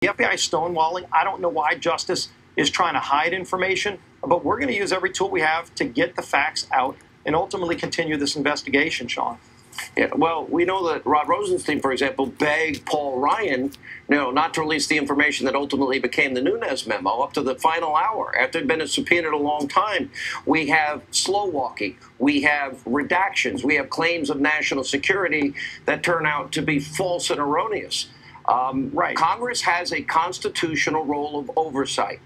The FBI is stonewalling. I don't know why Justice is trying to hide information, but we're going to use every tool we have to get the facts out and ultimately continue this investigation, Sean. Yeah, well, we know that Rod Rosenstein, for example, begged Paul Ryan, not to release the information that ultimately became the Nunes memo up to the final hour after it had been subpoenaed a long time. We have slow walking. We have redactions. We have claims of national security that turn out to be false and erroneous. Right. Congress has a constitutional role of oversight.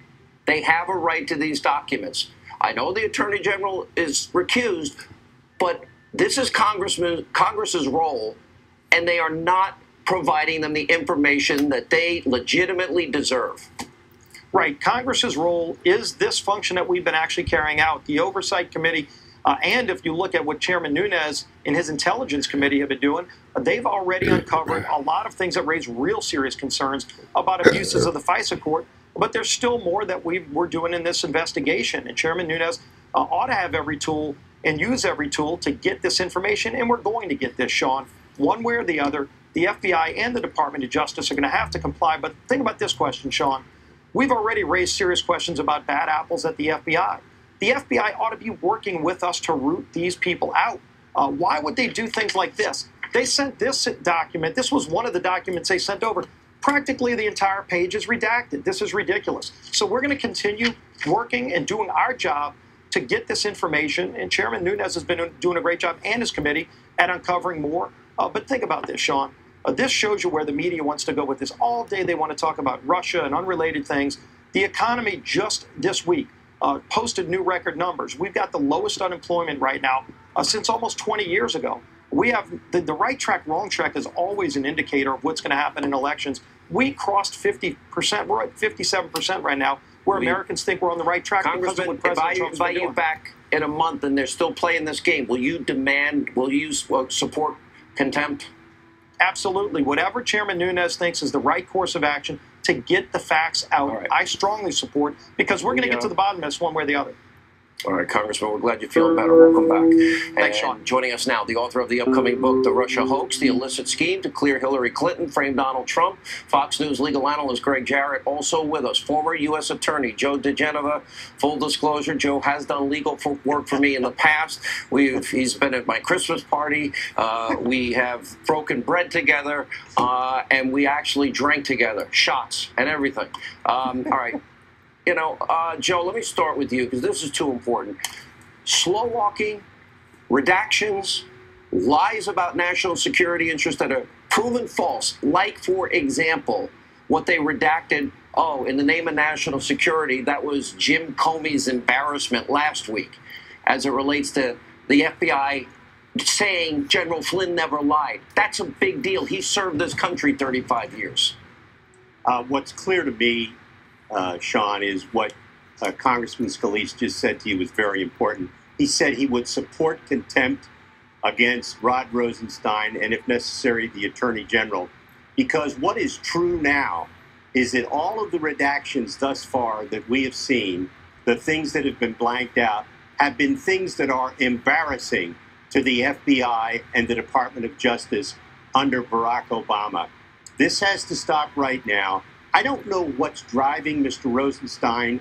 They have a right to these documents. I know the Attorney General is recused, but this is Congress's role, and they are not providing them the information that they legitimately deserve. Right. Congress's role is this function that we've been actually carrying out. The Oversight Committee, and if you look at what Chairman Nunes and his Intelligence Committee have been doing, they've already uncovered a lot of things that raise real serious concerns about abuses of the FISA court. But there's still more that we're doing in this investigation. And Chairman Nunes ought to have every tool and use every tool to get this information. And we're going to get this, Sean, one way or the other. The FBI and the Department of Justice are going to have to comply. But think about this question, Sean. We've already raised serious questions about bad apples at the FBI. The FBI ought to be working with us to root these people out. Why would they do things like this? They sent this document. This was one of the documents they sent over. Practically the entire page is redacted. This is ridiculous. So we're going to continue working and doing our job to get this information. And Chairman Nunes has been doing a great job, and his committee, at uncovering more. But think about this, Sean. This shows you where the media wants to go with this. All day they want to talk about Russia and unrelated things. The economy just this week posted new record numbers. We've got the lowest unemployment right now since almost 20 years ago. We have the right track, wrong track is always an indicator of what's going to happen in elections. We crossed 50%. We're at 57% right now, where Americans think we're on the right track. Congressman, if I invite you back in a month and they're still playing this game, will you support contempt? Absolutely. Whatever Chairman Nunes thinks is the right course of action to get the facts out, right, I strongly support, because we're going to get to the bottom of this one way or the other. All right, Congressman, we're glad you're feeling better. Welcome back. Thanks, Sean. Joining us now, the author of the upcoming book, The Russia Hoax, The Illicit Scheme to Clear Hillary Clinton, Frame Donald Trump. Fox News legal analyst Greg Jarrett also with us. Former U.S. Attorney Joe diGenova. Full disclosure, Joe has done legal work for me in the past. He's been at my Christmas party. We have broken bread together, and we actually drank together, shots and everything. All right. Joe, let me start with you, because this is too important. Slow walking, redactions, lies about national security interests that are proven false, like, for example, what they redacted, in the name of national security, that was Jim Comey's embarrassment last week, as it relates to the FBI saying General Flynn never lied. That's a big deal. He served this country 35 years. What's clear to me, Sean, is what Congressman Scalise just said to you was very important. He said he would support contempt against Rod Rosenstein and, if necessary, the Attorney General, because what is true now is that all of the redactions thus far that we have seen, the things that have been blanked out, have been things that are embarrassing to the FBI and the Department of Justice under Barack Obama. This has to stop right now. I don't know what's driving Mr. Rosenstein